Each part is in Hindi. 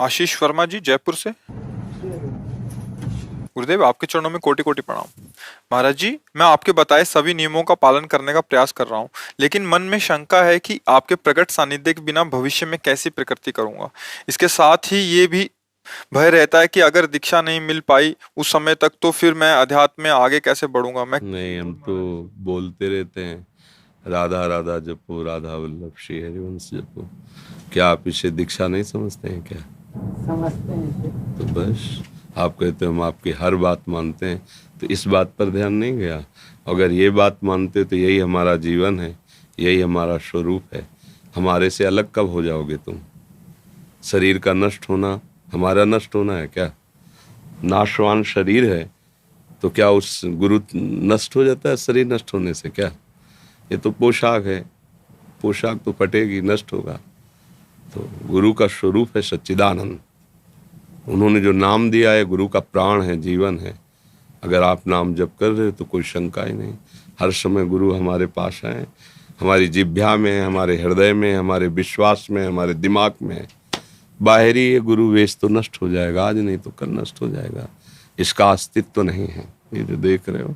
आशीष वर्मा जी, जयपुर से। गुरुदेव, आपके चरणों में कोटि कोटि प्रणाम। महाराज जी, मैं आपके बताए सभी नियमों का पालन करने का प्रयास कर रहा हूँ, लेकिन मन में शंका है कि आपके प्रकट सानिध्य के बिना भविष्य में कैसी प्रकृति करूंगा। इसके साथ ही ये भी भय रहता है कि अगर दीक्षा नहीं मिल पाई उस समय तक, तो फिर मैं अध्यात्म में आगे कैसे बढ़ूंगा। मैं नहीं, हम तो बोलते रहते हैं राधा राधा जपो, राधा वल्लभ श्री हरिवंश जपो। क्या आप इसे दीक्षा नहीं समझते हैं क्या? समझते हैं। तो बस आप कहते हो हम आपकी हर बात मानते हैं, तो इस बात पर ध्यान नहीं गया। अगर ये बात मानते तो यही हमारा जीवन है, यही हमारा स्वरूप है। हमारे से अलग कब हो जाओगे तुम? शरीर का नष्ट होना हमारा नष्ट होना है क्या? नाशवान शरीर है तो क्या उस गुरु नष्ट हो जाता है शरीर नष्ट होने से? क्या ये तो पोशाक है, पोशाक तो फटेगी, नष्ट होगा। तो गुरु का स्वरूप है सच्चिदानंद। उन्होंने जो नाम दिया है, गुरु का प्राण है, जीवन है। अगर आप नाम जप कर रहे हो तो कोई शंका ही नहीं। हर समय गुरु हमारे पास हैं, हमारी जिह्वा में, हमारे हृदय में, हमारे विश्वास में, हमारे दिमाग में। बाहरी ये गुरु वेश तो नष्ट हो जाएगा, आज नहीं तो कल नष्ट हो जाएगा। इसका अस्तित्व तो नहीं है। ये जो देख रहे हो,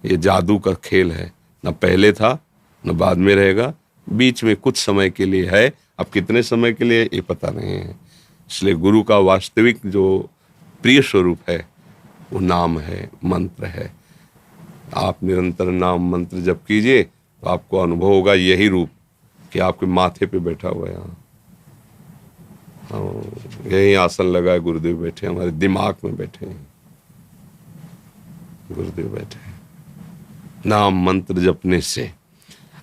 ये जादू का खेल है। न पहले था न बाद में रहेगा, बीच में कुछ समय के लिए है। अब कितने समय के लिए ये पता नहीं है। इसलिए गुरु का वास्तविक जो प्रिय स्वरूप है वो नाम है, मंत्र है। आप निरंतर नाम मंत्र जप कीजिए तो आपको अनुभव होगा यही रूप कि आपके माथे पे बैठा हुआ है। यहाँ यही आसन लगा है, गुरुदेव बैठे, हमारे दिमाग में बैठे हैं गुरुदेव बैठे हैं। नाम मंत्र जपने से,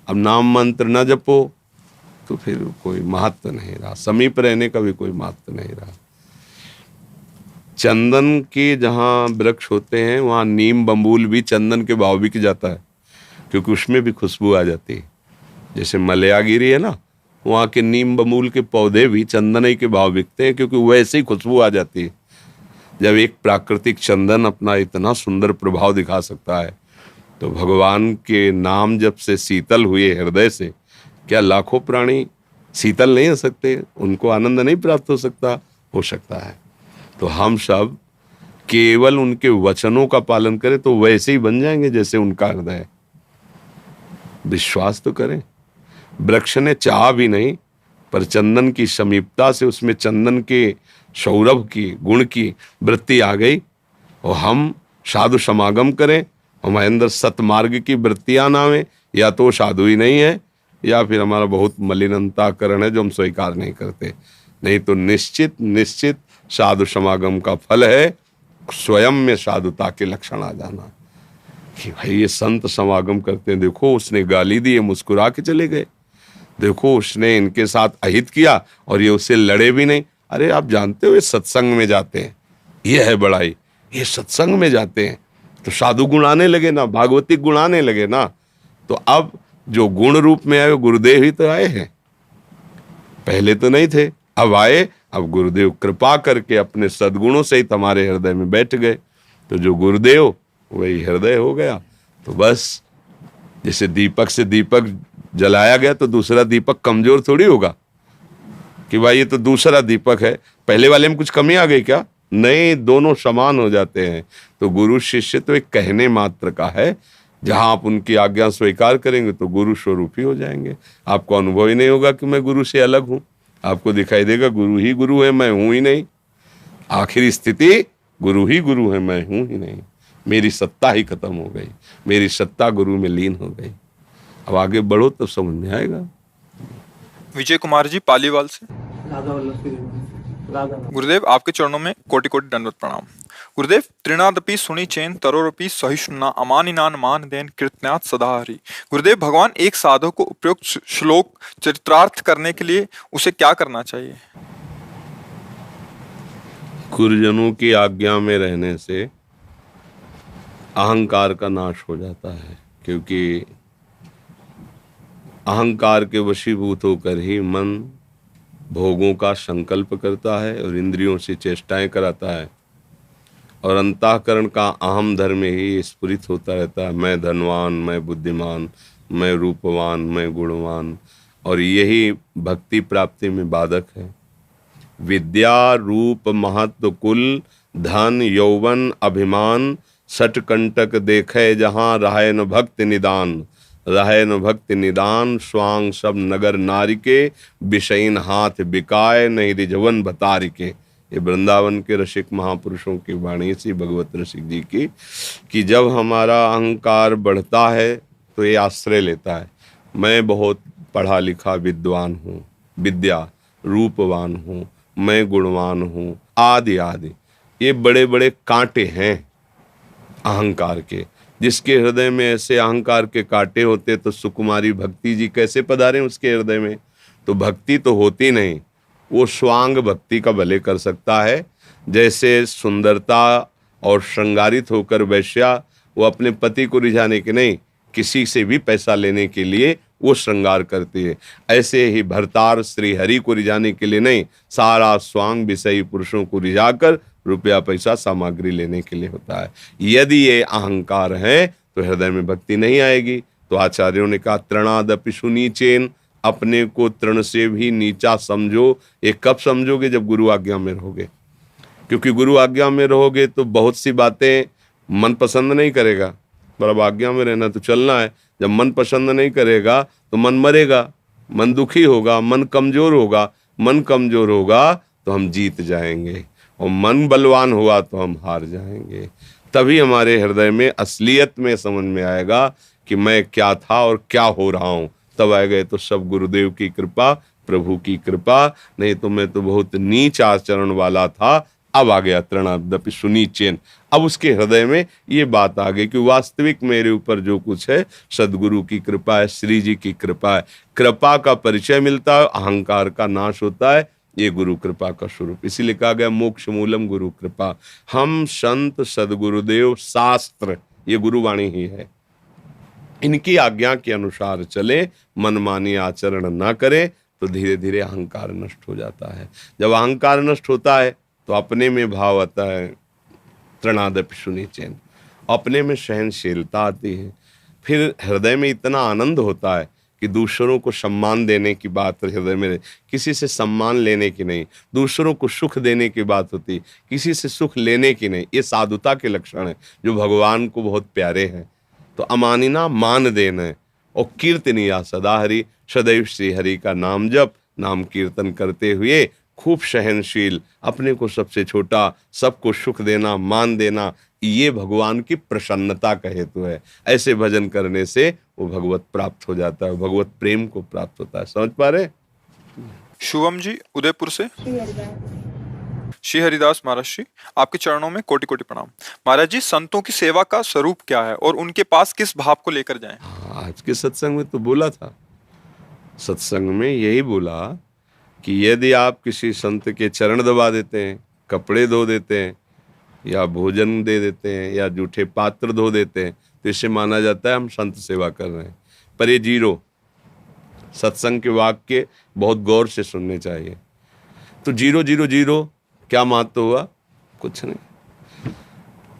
अब नाम मंत्र न जपो तो फिर कोई महत्व नहीं रहा, समीप रहने का भी कोई महत्व नहीं रहा। चंदन के जहाँ वृक्ष होते हैं वहाँ नीम बम्बूल भी चंदन के भाव बिक जाता है, क्योंकि उसमें भी खुशबू आ जाती है। जैसे मलयागिरी है ना, वहाँ के नीम बम्बूल के पौधे भी चंदन के भाव बिकते हैं, क्योंकि वैसे ही खुशबू आ जाती है। जब एक प्राकृतिक चंदन अपना इतना सुंदर प्रभाव दिखा सकता है, तो भगवान के नाम जब से शीतल हुए हृदय से, क्या लाखों प्राणी शीतल नहीं हो सकते? उनको आनंद नहीं प्राप्त हो सकता? हो सकता है। तो हम सब केवल उनके वचनों का पालन करें तो वैसे ही बन जाएंगे जैसे उनका हृदय है। विश्वास तो करें। वृक्ष ने चाहा भी नहीं, पर चंदन की समीपता से उसमें चंदन के सौरभ की, गुण की वृत्ति आ गई। और हम साधु समागम करें, हमारे अंदर सतमार्ग की वृत्तियां ना आवे, या तो साधु ही नहीं है या फिर हमारा बहुत मलिनताकरण है जो हम स्वीकार नहीं करते। नहीं तो निश्चित निश्चित साधु समागम का फल है स्वयं में साधुता के लक्षण आ जाना। कि भाई ये संत समागम करते हैं, देखो उसने गाली दी, मुस्कुरा के चले गए। देखो उसने इनके साथ अहित किया और ये उससे लड़े भी नहीं। अरे आप जानते हो ये सत्संग में जाते हैं, ये है बड़ाई। ये सत्संग में जाते हैं तो साधु गुण आने लगे ना, भागवती गुण आने लगे ना। तो अब जो गुण रूप में आए वो गुरुदेव ही तो आए हैं, पहले तो नहीं थे, अब आए। अब गुरुदेव कृपा करके अपने सद्गुणों से ही तुम्हारे हृदय में बैठ गए। तो जो गुरुदेव वही हृदय हो गया। तो बस जैसे दीपक से दीपक जलाया गया तो दूसरा दीपक कमजोर थोड़ी होगा कि भाई ये तो दूसरा दीपक है, पहले वाले में कुछ कमी आ गई क्या? नहीं, दोनों समान हो जाते हैं। तो गुरु शिष्य तो एक कहने मात्र का है। जहां आप उनकी आज्ञा स्वीकार करेंगे तो गुरु स्वरूप ही हो जाएंगे। आपको अनुभव ही नहीं होगा कि मैं गुरु से अलग हूं। आपको दिखाई देगा गुरु ही गुरु है, मैं हूं ही नहीं। आखिरी स्थिति गुरु ही गुरु है, मैं हूं ही नहीं। मेरी सत्ता ही खत्म हो गई, मेरी सत्ता गुरु में लीन हो गई। अब आगे बढ़ो तो समझ में आएगा। विजय कुमार जी, पालीवाल से। राधा वल्लभ श्री हरिवंश। राधा गुरुदेव, आपके चरणों में कोटि कोटि दंडवत प्रणाम। गुरुदेव, त्रिनादपि सुनि चैन तरोरपि सहिष्णुना अमानिनान मान देन कृतज्ञात सदा हरि। गुरुदेव, भगवान एक साधक को उपयुक्त श्लोक चरितार्थ करने के लिए उसे क्या करना चाहिए? गुरुजनों की आज्ञा में रहने से अहंकार का नाश हो जाता है, क्योंकि अहंकार के वशीभूत होकर ही मन भोगों का संकल्प करता है और इंद्रियों से चेष्टाएं कराता है। और अंतःकरण का अहम धर्म ही स्फुरित होता रहता है, मैं धनवान, मैं बुद्धिमान, मैं रूपवान, मैं गुणवान। और यही भक्ति प्राप्ति में बाधक है। विद्या रूप महत्व कुल धन यौवन अभिमान सट कंटक देखे जहाँ रहे न भक्ति निदान, रहे न भक्ति निदान स्वांग सब नगर नारी के विषयीन हाथ बिकाए नहीं रिझवन बतारी के। ये वृंदावन के रसिक महापुरुषों की वाणी सी भगवत रसिक जी की, कि जब हमारा अहंकार बढ़ता है तो ये आश्रय लेता है, मैं बहुत पढ़ा लिखा विद्वान हूँ, विद्या रूपवान हूँ, मैं गुणवान हूँ, आदि आदि। ये बड़े बड़े कांटे हैं अहंकार के। जिसके हृदय में ऐसे अहंकार के कांटे होते तो सुकुमारी भक्ति जी कैसे पधारे उसके हृदय में? तो भक्ति तो होती नहीं, वो स्वांग भक्ति का भले कर सकता है। जैसे सुंदरता और श्रृंगारित होकर वैश्या वो अपने पति को रिझाने के नहीं, किसी से भी पैसा लेने के लिए वो श्रृंगार करती है। ऐसे ही भरतार श्री हरि को रिझाने के लिए नहीं, सारा स्वांग विषयी पुरुषों को रिझाकर रुपया पैसा सामग्री लेने के लिए होता है। यदि ये अहंकार है तो हृदय में भक्ति नहीं आएगी। तो आचार्यों ने कहा तृणादपि सुनीचेन, अपने को तृण से भी नीचा समझो। ये कब समझोगे? जब गुरु आज्ञा में रहोगे, क्योंकि गुरु आज्ञा में रहोगे तो बहुत सी बातें मन पसंद नहीं करेगा, पर अब आज्ञा में रहना तो चलना है। जब मन पसंद नहीं करेगा तो मन मरेगा, मन दुखी होगा, मन कमजोर होगा। मन कमजोर होगा तो हम जीत जाएंगे, और मन बलवान हुआ तो हम हार जाएंगे। तभी हमारे हृदय में असलियत में समझ में आएगा कि मैं क्या था और क्या हो रहा हूँ। तब आएगा तो सब गुरुदेव की कृपा, प्रभु की कृपा, नहीं तो मैं तो बहुत नीच आचरण वाला था। अब आ गया तृणादपि सुनीचेन। अब उसके हृदय में ये बात आ गई कि वास्तविक मेरे ऊपर जो कुछ है सदगुरु की कृपा है, श्री जी की कृपा है। कृपा का परिचय मिलता है, अहंकार का नाश होता है। ये गुरु कृपा का स्वरूप, इसीलिए कहा गया मोक्ष मूलम गुरु कृपा। हम संत सदगुरुदेव शास्त्र, ये गुरुवाणी ही है, इनकी आज्ञा के अनुसार चले, मनमानी आचरण ना करें, तो धीरे धीरे अहंकार नष्ट हो जाता है। जब अहंकार नष्ट होता है तो अपने में भाव आता है तृणादपि सुनीचेन, अपने में सहनशीलता आती है। फिर हृदय में इतना आनंद होता है कि दूसरों को सम्मान देने की बात हृदय में, किसी से सम्मान लेने की नहीं, दूसरों को सुख देने की बात होती, किसी से सुख लेने की नहीं। ये साधुता के लक्षण है जो भगवान को बहुत प्यारे हैं। तो अमानिना मान देना है, और कीर्तनिया सदा हरि, सदैव श्री हरि का नाम जप, नाम कीर्तन करते हुए खूब सहनशील, अपने को सबसे छोटा, सबको सुख देना, मान देना, ये भगवान की प्रसन्नता का हेतु है। ऐसे भजन करने से वो भगवत प्राप्त हो जाता है, भगवत प्रेम को प्राप्त होता है। समझ पा रहे? शुभम जी उदयपुर से। श्री हरिदास महाराज जी, आपके चरणों में कोटि कोटि प्रणाम। महाराज जी, संतों की सेवा का स्वरूप क्या है और उनके पास किस भाव को लेकर जाएं? आज के सत्संग में तो बोला था, सत्संग में यही बोला कि यदि आप किसी संत के चरण दबा देते हैं, कपड़े धो देते हैं, या भोजन दे देते हैं, या जूठे पात्र धो देते हैं, तो इससे माना जाता है हम संत सेवा कर रहे हैं। पर ये जीरो, सत्संग के वाक्य बहुत गौर से सुनने चाहिए। तो जीरो जीरो जीरो क्या महत्व हुआ? कुछ नहीं।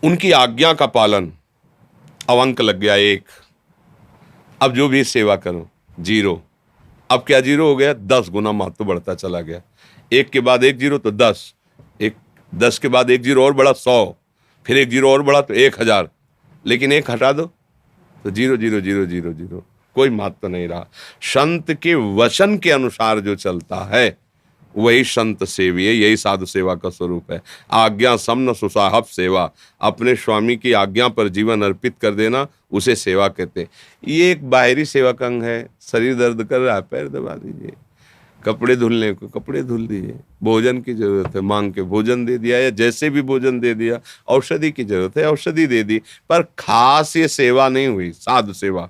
उनकी आज्ञा का पालन, अब अंक लग गया 1। अब जो भी सेवा करो जीरो। अब क्या जीरो हो गया? 10 गुना महत्व बढ़ता चला गया। 1 के बाद 1 जीरो तो 10, 10 के बाद 1 जीरो और बढ़ा 100, फिर 1 जीरो और बढ़ा तो 1000, लेकिन 1 हटा दो तो zero zero zero zero zero, कोई महत्व नहीं रहा। संत के वचन के अनुसार जो चलता है वही संत सेवी है, यही साधु सेवा का स्वरूप है। आज्ञा समन सुसाहब सेवा, अपने स्वामी की आज्ञा पर जीवन अर्पित कर देना, उसे सेवा कहते हैं। ये एक बाहरी सेवा का अंग है। शरीर दर्द कर रहा है, पैर दबा दीजिए, कपड़े धुलने को कपड़े धुल दीजिए, भोजन की जरूरत है मांग के भोजन दे दिया, या जैसे भी भोजन दे दिया, औषधि की जरूरत है औषधि दे दी। पर खास ये सेवा नहीं हुई साधु सेवा।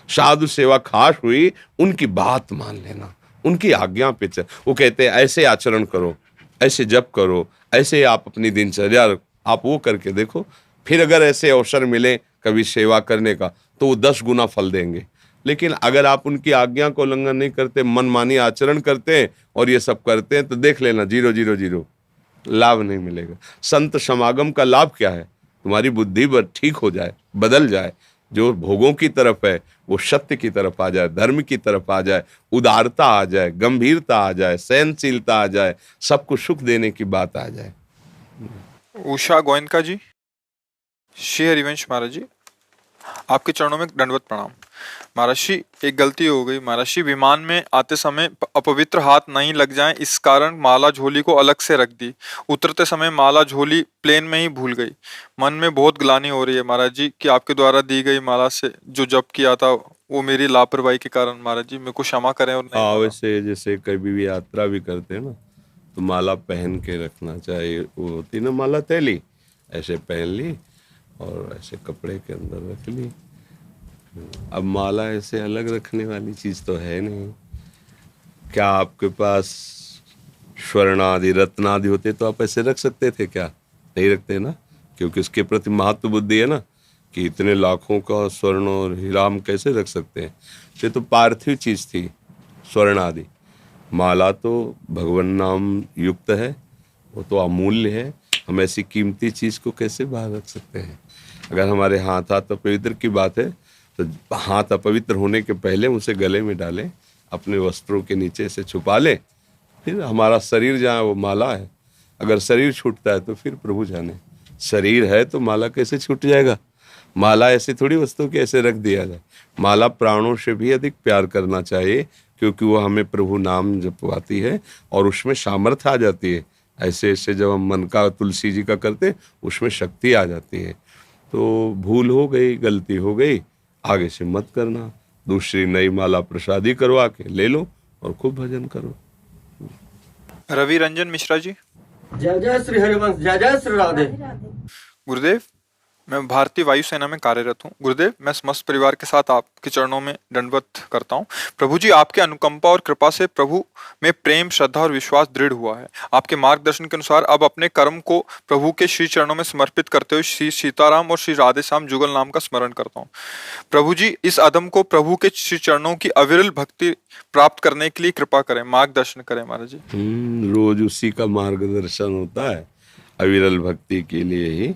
साधु सेवा खास हुई उनकी बात मान लेना, उनकी आज्ञा पे चल। वो कहते हैं ऐसे आचरण करो, ऐसे जप करो, ऐसे आप अपनी दिनचर्या आप वो करके देखो, फिर अगर ऐसे अवसर मिले कभी सेवा करने का तो वो 10 गुना फल देंगे। लेकिन अगर आप उनकी आज्ञा को उल्लंघन नहीं करते, मनमानी आचरण करते हैं और ये सब करते हैं, तो देख लेना जीरो जीरो जीरो, लाभ नहीं मिलेगा। संत समागम का लाभ क्या है? तुम्हारी बुद्धि ठीक हो जाए, बदल जाए, जो भोगों की तरफ है वो सत्य की तरफ आ जाए, धर्म की तरफ आ जाए, उदारता आ जाए, गंभीरता आ जाए, सहनशीलता आ जाए, सबको सुख देने की बात आ जाए। उषा गोयनका जी। श्री हरिवंश महाराज जी, आपके चरणों में दंडवत प्रणाम। महाराज जी, एक गलती हो गई महाराज जी, विमान में आते समय अपवित्र हाथ नहीं लग जाएं, इस कारण माला झोली को अलग से रख दी। उतरते समय माला झोली प्लेन में ही भूल गई। मन में बहुत ग्लानि हो रही है महाराज जी कि आपके द्वारा दी गई माला से जो जप किया था वो मेरी लापरवाही के कारण महाराज जी मेरे को क्षमा करें। और नहीं हाँ, माला। वैसे जैसे कभी भी यात्रा भी करते हैं ना, तो माला पहन के रखना चाहिए। वो होती ना माला थैली, ऐसे पहन ली और ऐसे कपड़े के अंदर रख ली। अब माला ऐसे अलग रखने वाली चीज तो है नहीं। क्या आपके पास स्वर्ण आदि रत्न आदि होते तो आप ऐसे रख सकते थे क्या? नहीं रखते ना, क्योंकि उसके प्रति महत्व बुद्धि है ना, कि इतने लाखों का स्वर्ण और हीरा हम कैसे रख सकते हैं। ये तो पार्थिव चीज थी, स्वर्ण आदि। माला तो भगवान नाम युक्त है, वो तो अमूल्य है। हम ऐसी कीमती चीज को कैसे बाहर रख सकते हैं? अगर हमारे हाथ अपवित्र की बात है तो हाथ अपवित्र होने के पहले उसे गले में डालें, अपने वस्त्रों के नीचे से छुपा लें, फिर हमारा शरीर जहाँ वो माला है। अगर शरीर छूटता है तो फिर प्रभु जाने। शरीर है तो माला कैसे छूट जाएगा? माला ऐसी थोड़ी वस्तु कि ऐसे रख दिया जाए। माला प्राणों से भी अधिक प्यार करना चाहिए, क्योंकि वो हमें प्रभु नाम जपवाती है और उसमें सामर्थ्य आ जाती है। ऐसे ऐसे जब हम मन का तुलसी जी का करते उसमें शक्ति आ जाती है। तो भूल हो गई, गलती हो गई, आगे से मत करना। दूसरी नई माला प्रसादी करवा के ले लो और खूब भजन करो। रवि रंजन मिश्रा जी। जय जय श्री हरिवंश, जय जय श्री राधे। गुरुदेव, मैं भारतीय वायुसेना में कार्यरत हूँ। गुरुदेव, मैं समस्त परिवार के साथ आपके चरणों में दंडवत करता हूँ। प्रभु जी, आपके अनुकंपा और कृपा से प्रभु में प्रेम, श्रद्धा और विश्वास दृढ़ हुआ है। आपके मार्गदर्शन के अनुसार अब अपने कर्म को प्रभु के श्री चरणों में समर्पित करते हुए श्री सीताराम और श्री राधे श्याम जुगल नाम का स्मरण करता हूँ। प्रभु जी, इस अदम को प्रभु के श्री चरणों की अविरल भक्ति प्राप्त करने के लिए कृपा करें, मार्गदर्शन करें महाराज जी। रोज उसी का मार्गदर्शन होता है। अविरल भक्ति के लिए ही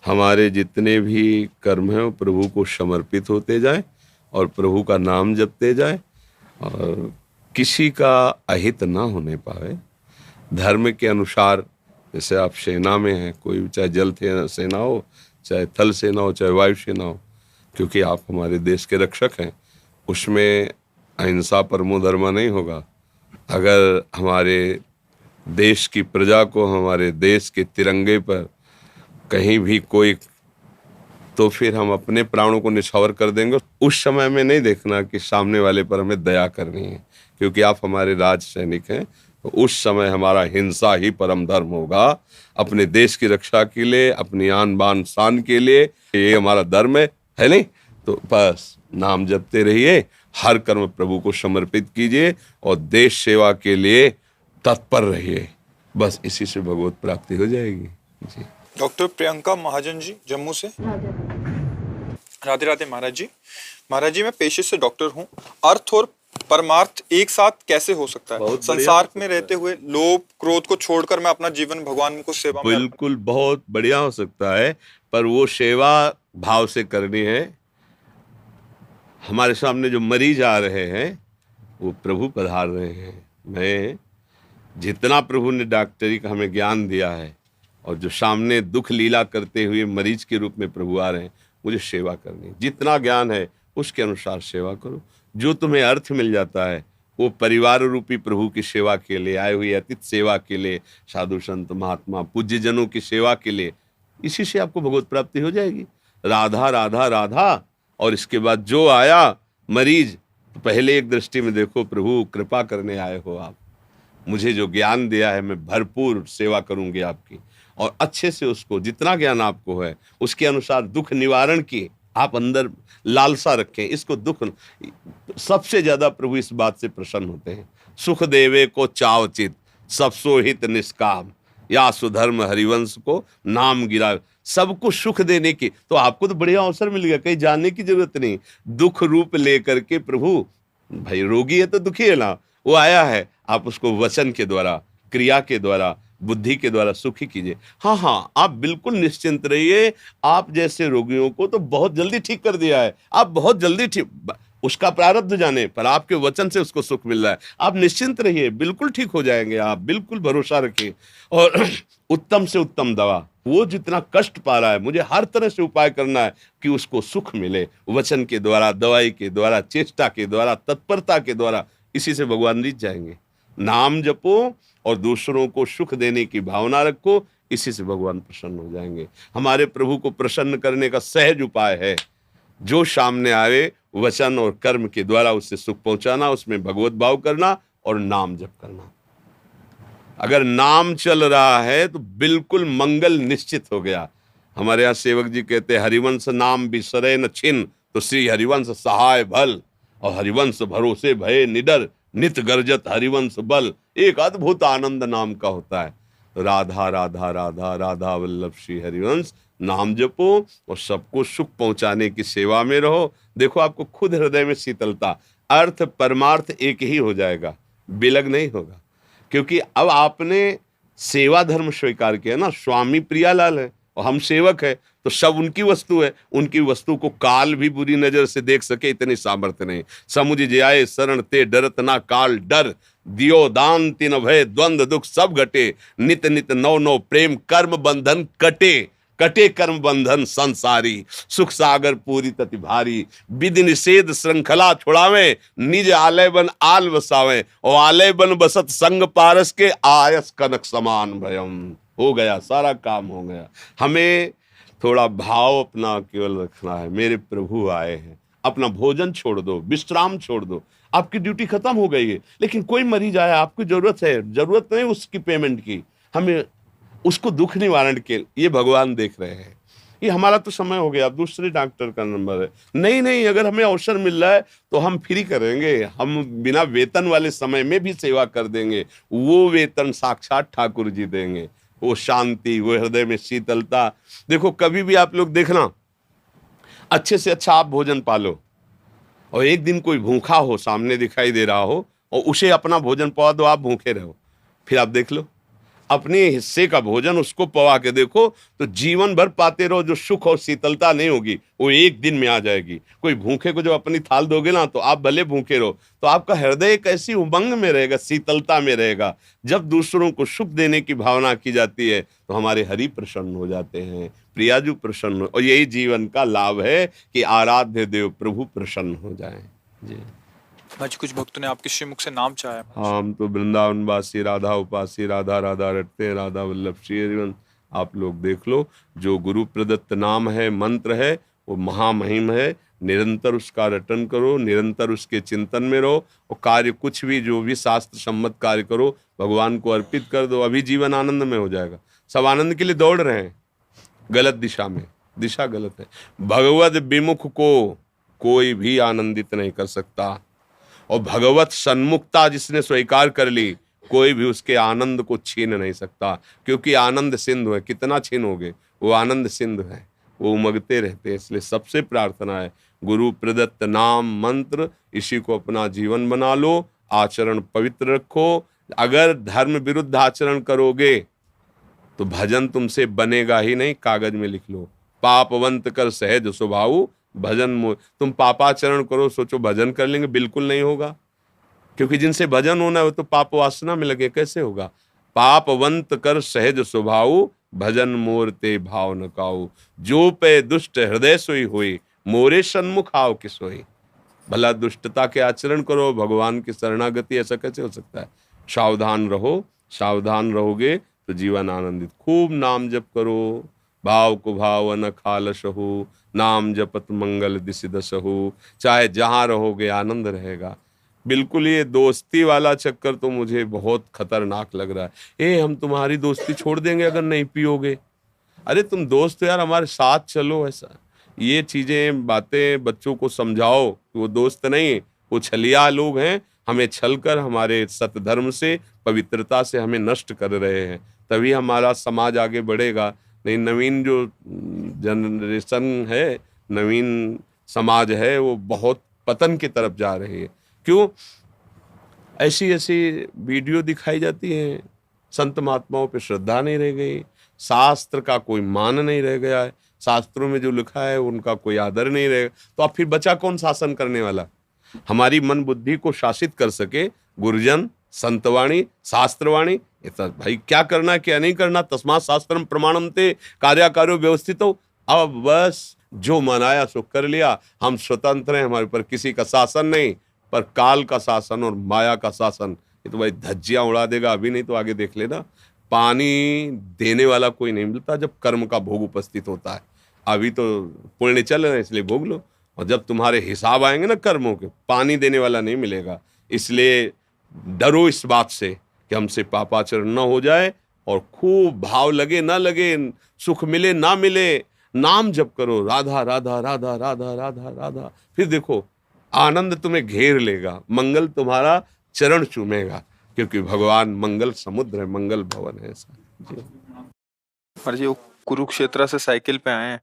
हमारे जितने भी कर्म हैं वो प्रभु को समर्पित होते जाए और प्रभु का नाम जपते जाए और किसी का अहित ना होने पावे। धर्म के अनुसार, जैसे आप सेना में हैं, कोई चाहे जल सेना हो, चाहे थल सेना हो, चाहे वायु सेना हो, क्योंकि आप हमारे देश के रक्षक हैं, उसमें अहिंसा परमो धर्म नहीं होगा। अगर हमारे देश की प्रजा को हमारे देश के तिरंगे पर कहीं भी कोई, तो फिर हम अपने प्राणों को निछावर कर देंगे। उस समय में नहीं देखना कि सामने वाले पर हमें दया करनी है, क्योंकि आप हमारे राज सैनिक हैं। तो उस समय हमारा हिंसा ही परम धर्म होगा, अपने देश की रक्षा के लिए, अपनी आन बान शान के लिए। ये हमारा धर्म है नहीं? तो बस नाम जपते रहिए, हर कर्म प्रभु को समर्पित कीजिए और देश सेवा के लिए तत्पर रहिए। बस इसी से भगवत प्राप्ति हो जाएगी जी। डॉक्टर प्रियंका महाजन जी, जम्मू से। राधे राधे महाराज जी। महाराज जी, मैं पेशे से डॉक्टर हूँ। अर्थ और परमार्थ एक साथ कैसे हो सकता है? संसार में रहते हुए लोभ क्रोध को छोड़कर मैं अपना जीवन भगवान को सेवा में। बिल्कुल, बहुत बढ़िया हो सकता है, पर वो सेवा भाव से करनी है। हमारे सामने जो मरीज आ रहे हैं वो प्रभु पधार रहे हैं। मैं जितना प्रभु ने डॉक्टरी का हमें ज्ञान दिया है और जो सामने दुख लीला करते हुए मरीज के रूप में प्रभु आ रहे हैं, मुझे सेवा करनी। जितना ज्ञान है उसके अनुसार सेवा करो। जो तुम्हें अर्थ मिल जाता है वो परिवार रूपी प्रभु की सेवा के लिए, आए हुए अतिथि सेवा के लिए, साधु संत महात्मा पूज्य जनों की सेवा के लिए, इसी से आपको भगवत प्राप्ति हो जाएगी। राधा राधा राधा। और इसके बाद जो आया मरीज, तो पहले एक दृष्टि में देखो, प्रभु कृपा करने आए हो आप, मुझे जो ज्ञान दिया है मैं भरपूर सेवा करूंगी आपकी। और अच्छे से उसको, जितना ज्ञान आपको है उसके अनुसार दुख निवारण की आप अंदर लालसा रखें। इसको दुख, सबसे ज्यादा प्रभु इस बात से प्रसन्न होते हैं, सुख देवे को चावचित सब सोहित निष्काम, या सुधर्म हरिवंश को नाम गिरा। सबको सुख देने की, तो आपको तो बढ़िया अवसर मिल गया, कहीं जाने की जरूरत नहीं। दुख रूप लेकर के प्रभु, भाई रोगी है तो दुखी है ना, वो आया है, आप उसको वचन के द्वारा, क्रिया के द्वारा बुद्धि के द्वारा सुखी कीजिए। हाँ हाँ, आप बिल्कुल निश्चिंत रहिए। आप जैसे रोगियों को तो बहुत जल्दी ठीक कर दिया है, आप बहुत जल्दी ठीक, उसका प्रारब्ध जाने पर आपके वचन से उसको सुख मिल रहा है। आप निश्चिंत रहिए, बिल्कुल ठीक हो जाएंगे, आप बिल्कुल भरोसा रखिए। और उत्तम से उत्तम दवा, वो जितना कष्ट पा रहा है, मुझे हर तरह से उपाय करना है कि उसको सुख मिले, वचन के द्वारा, दवाई के द्वारा, चेष्टा के द्वारा, तत्परता के द्वारा। इसी से भगवान जीत जाएंगे। नाम जपो और दूसरों को सुख देने की भावना रखो, इसी से भगवान प्रसन्न हो जाएंगे। हमारे प्रभु को प्रसन्न करने का सहज उपाय है, जो सामने आए वचन और कर्म के द्वारा उससे सुख पहुंचाना, उसमें भगवत भाव करना और नाम जप करना। अगर नाम चल रहा है तो बिल्कुल मंगल निश्चित हो गया। हमारे यहाँ सेवक जी कहते हैं, हरिवंश नाम बिसरे न छिन, तो श्री हरिवंश सहाय भल, और हरिवंश भरोसे भय निडर, नित गर्जत हरिवंश बल। एक अद्भुत आनंद नाम का होता है। राधा राधा राधा राधा वल्लभ श्री हरिवंश, नाम जपो और सबको सुख पहुंचाने की सेवा में रहो। देखो आपको खुद हृदय में शीतलता, अर्थ परमार्थ एक ही हो जाएगा, विलग नहीं होगा। क्योंकि अब आपने सेवा धर्म स्वीकार किया ना, स्वामी प्रियालाल है और हम सेवक है, तो सब उनकी वस्तु है। उनकी वस्तु को काल भी बुरी नजर से देख सके इतनी सामर्थ्य नहीं। समुझ जाए शरण ते डरत ना काल डर, दियो दान तिन भय द्वंद्व दुख सब घटे, नित नित नौ नौ प्रेम कर्म बंधन कटे, कटे कर्म बंधन संसारी, सुख सागर पूरी तति भारी, विधि निषेध श्रृंखला छुड़ावे, निज आलय बन आल बसावे, और आलय बन बसत संग पारस के, आयस कनक समान भयम। हो गया, सारा काम हो गया। हमें थोड़ा भाव अपना केवल रखना है, मेरे प्रभु आए हैं। अपना भोजन छोड़ दो, विश्राम छोड़ दो, आपकी ड्यूटी खत्म हो गई है। लेकिन कोई मरीज आया, आपकी जरूरत है, जरूरत नहीं उसकी पेमेंट की, हमें उसको दुख निवारण के, ये भगवान देख रहे हैं। ये हमारा तो समय हो गया, दूसरे डॉक्टर का नंबर है। नहीं नहीं, अगर हमें अवसर मिल रहा है तो हम फ्री करेंगे, हम बिना वेतन वाले समय में भी सेवा कर देंगे। वो वेतन साक्षात ठाकुर जी देंगे, वो शांति, वो हृदय में शीतलता। देखो कभी भी आप लोग देखना, अच्छे से अच्छा आप भोजन पालो, और एक दिन कोई भूखा हो, सामने दिखाई दे रहा हो, और उसे अपना भोजन पवा दो, आप भूखे रहो, फिर आप देख लो, अपने हिस्से का भोजन उसको पवा के देखो, तो जीवन भर पाते रहो। जो सुख और शीतलता नहीं होगी वो एक दिन में आ जाएगी। कोई भूखे को जब अपनी थाल दोगे ना, तो आप भले भूखे रहो, तो आपका हृदय एक ऐसी उमंग में रहेगा, शीतलता में रहेगा। जब दूसरों को सुख देने की भावना की जाती है तो हमारे हरि प्रसन्न हो जाते हैं, प्रियाजू प्रसन्न हो, और यही जीवन का लाभ है कि आराध्य देव प्रभु प्रसन्न हो जाए। जी आज कुछ भक्तों ने आपके श्रीमुख से नाम चाहा है। हम तो वृंदावन वासी, राधा उपासी, राधा राधा रटते हैं, राधा वल्लभ श्री हरिवंश। आप लोग देख लो, जो गुरु प्रदत्त नाम है, मंत्र है, वो महामहिम है। निरंतर उसका रटन करो, निरंतर उसके चिंतन में रहो, और कार्य कुछ भी, जो भी शास्त्र सम्मत कार्य करो, भगवान को अर्पित कर दो, अभी जीवन आनंद में हो जाएगा। सब आनंद के लिए दौड़ रहे हैं, गलत दिशा में, दिशा गलत है। भगवत विमुख को कोई भी आनंदित नहीं कर सकता, और भगवत सन्मुखता जिसने स्वीकार कर ली, कोई भी उसके आनंद को छीन नहीं सकता। क्योंकि आनंद सिंधु है, कितना छीनोगे, वो आनंद सिंधु है, वो उमगते रहते हैं। इसलिए सबसे प्रार्थना है, गुरु प्रदत्त नाम मंत्र, इसी को अपना जीवन बना लो, आचरण पवित्र रखो। अगर धर्म विरुद्ध आचरण करोगे तो भजन तुमसे बनेगा ही नहीं, कागज में लिख लो। पापवंत कर सहज स्वभाव भजन, तुम पापाचरण करो, सोचो भजन कर लेंगे, बिल्कुल नहीं होगा। क्योंकि जिनसे भजन होना है वो तो पाप वासना में लगे, कैसे होगा। पापवंत कर सहज स्वभाव, भजन मोर ते भाव न काऊ, जो पे दुष्ट हृदय सोई होई, मोरे सन्मुख आओ कि सोई। भला दुष्टता के आचरण करो, भगवान की शरणागति, ऐसा कैसे हो सकता है। सावधान रहो, सावधान रहोगे तो जीवन आनंदित। खूब नाम जप करो, भाव को भाव न खालसहु, नाम जपत मंगल दिसि दसहु। चाहे जहां रहोगे आनंद रहेगा। बिल्कुल ये दोस्ती वाला चक्कर तो मुझे बहुत खतरनाक लग रहा है। हम तुम्हारी दोस्ती छोड़ देंगे अगर नहीं पियोगे। अरे तुम दोस्त हो यार, हमारे साथ चलो। ऐसा ये चीजें, बातें बच्चों को समझाओ कि वो दोस्त नहीं, वो छलिया लोग हैं, हमें छलकर हमारे सतधर्म से, पवित्रता से हमें नष्ट कर रहे हैं। तभी हमारा समाज आगे बढ़ेगा। नहीं, नवीन जो जनरेशन है, नवीन समाज है, वो बहुत पतन की तरफ जा रही है। क्यों? ऐसी ऐसी वीडियो दिखाई जाती है, संत महात्माओं पे श्रद्धा नहीं रह गई, शास्त्र का कोई मान नहीं रह गया है, शास्त्रों में जो लिखा है उनका कोई आदर नहीं रहेगा, तो अब फिर बचा कौन शासन करने वाला? हमारी मन बुद्धि को शासित कर सके गुरुजन, संतवाणी, शास्त्रवाणी, ये तो भाई क्या करना क्या नहीं करना, तस्मात् शास्त्रम प्रमाणम ते कार्याकार्यो व्यवस्थितो। अब बस जो मनाया सो कर लिया, हम स्वतंत्र हैं, हमारे ऊपर किसी का शासन नहीं, पर काल का शासन और माया का शासन, ये तो भाई धज्जियां उड़ा देगा, अभी नहीं तो आगे देख लेना। पानी देने वाला कोई नहीं मिलता जब कर्म का भोग उपस्थित होता है। अभी तो पुण्य चल रहे हैं इसलिए भोग लो, और जब तुम्हारे हिसाब आएंगे ना कर्मों के, पानी देने वाला नहीं मिलेगा। इसलिए डरो इस बात से कि हमसे पापाचरण न हो जाए, और खूब भाव लगे ना लगे, सुख मिले ना मिले, नाम जप करो, राधा राधा राधा राधा राधा राधा, फिर देखो आनंद तुम्हें घेर लेगा, मंगल तुम्हारा चरण चूमेगा, क्योंकि भगवान मंगल समुद्र है, मंगल भवन है ऐसा जी। महाराज जी, वो कुरुक्षेत्र से साइकिल पे आए हैं,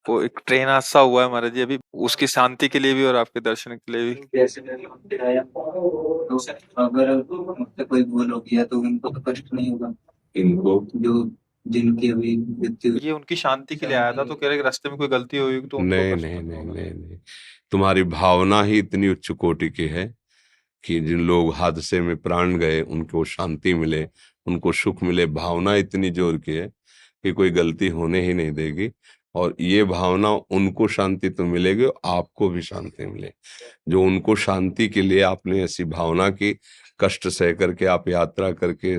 वो एक ट्रेन हादसा हुआ है महाराज जी अभी, उसकी शांति के लिए भी और आपके दर्शन के लिए भी। जैसे मैंने बताया, तो अगर मुझसे कोई भूल हो गया तो उनको तो कष्ट नहीं होगा, इनको जो जिनकी अभी मृत्यु हुई। ये उनकी शांति के लिए आया था, तो कह रहे कि रास्ते में कोई गलती हुई तो उनको नहीं कष्ट नहीं मत नहीं होगा। नहीं नहीं, तुम्हारी भावना ही इतनी उच्च कोटि की है कि जिन लोग हादसे में प्राण गए उनको शांति मिले, उनको सुख मिले, भावना इतनी जोर की है कि कोई गलती होने ही नहीं देगी। और ये भावना उनको शांति तो मिलेगी, और आपको भी शांति मिले। जो उनको शांति के लिए आपने ऐसी भावना की, कष्ट सह करके आप यात्रा करके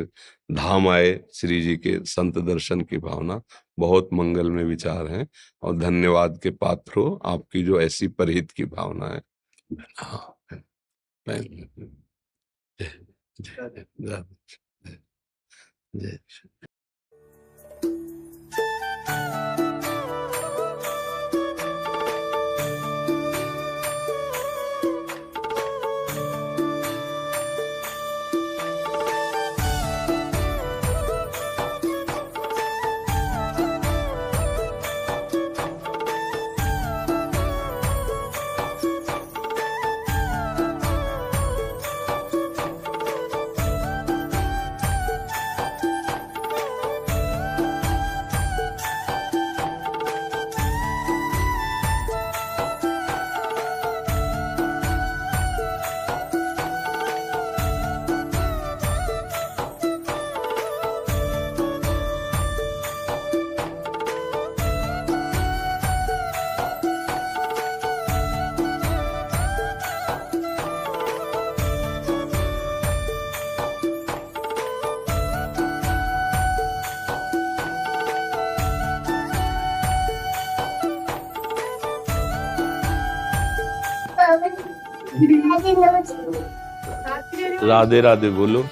धाम आए, श्री जी के संत दर्शन की भावना बहुत मंगल में विचार है, और धन्यवाद के पात्र हो आपकी जो ऐसी परहित की भावना है। हाँ, जय जय जय जय जय। राधे राधे बोलो।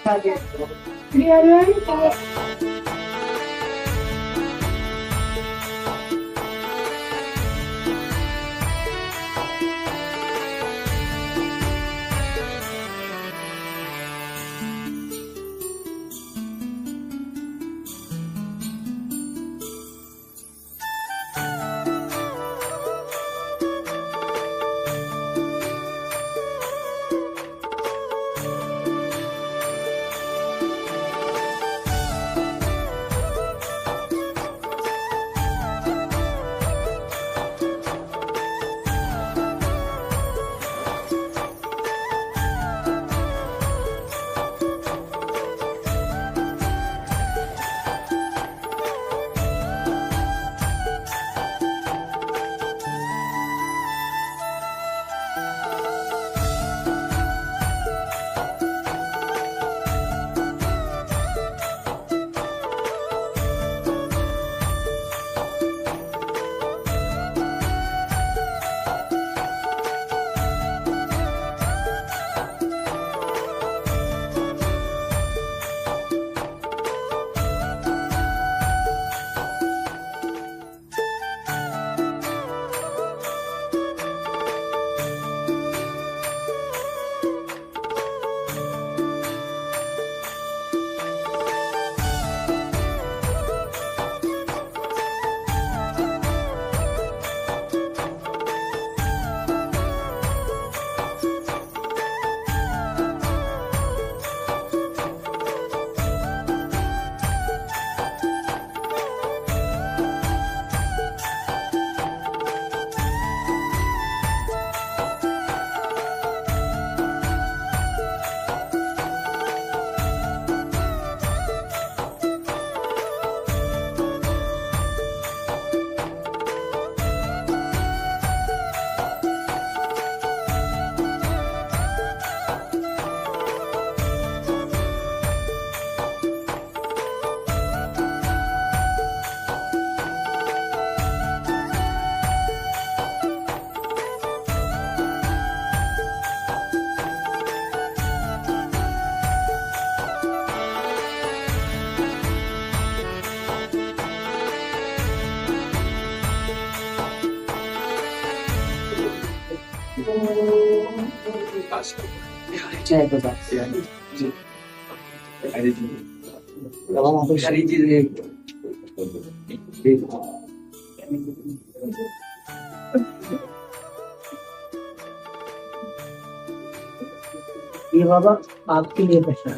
जय प्रकाश जी। बिहारी जी ये बाबा आपके लिए प्रश्न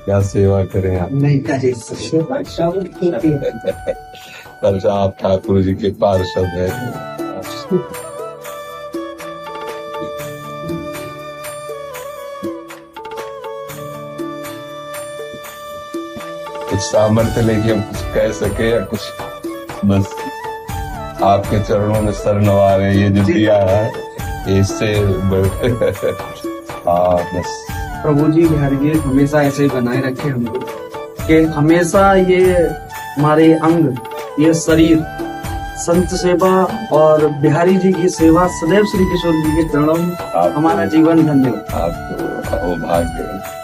क्या सेवा करें आप? नहीं करे परसा आप ठाकुर जी के पार्षद हैं। कुछ सामर्थ्य लेके हम कुछ कह सके या कुछ, बस आपके चरणों में सर नवा रहे, ये जो दिया है इससे हाँ बस प्रभु जी बिहारी जी हमेशा ऐसे ही बनाए रखे हमको, कि हमेशा ये हमारे अंग, ये शरीर संत सेवा और बिहारी जी की सेवा सदैव श्री किशोर जी के चरणों में हमारा जीवन धन्य हो। आपको भाग्य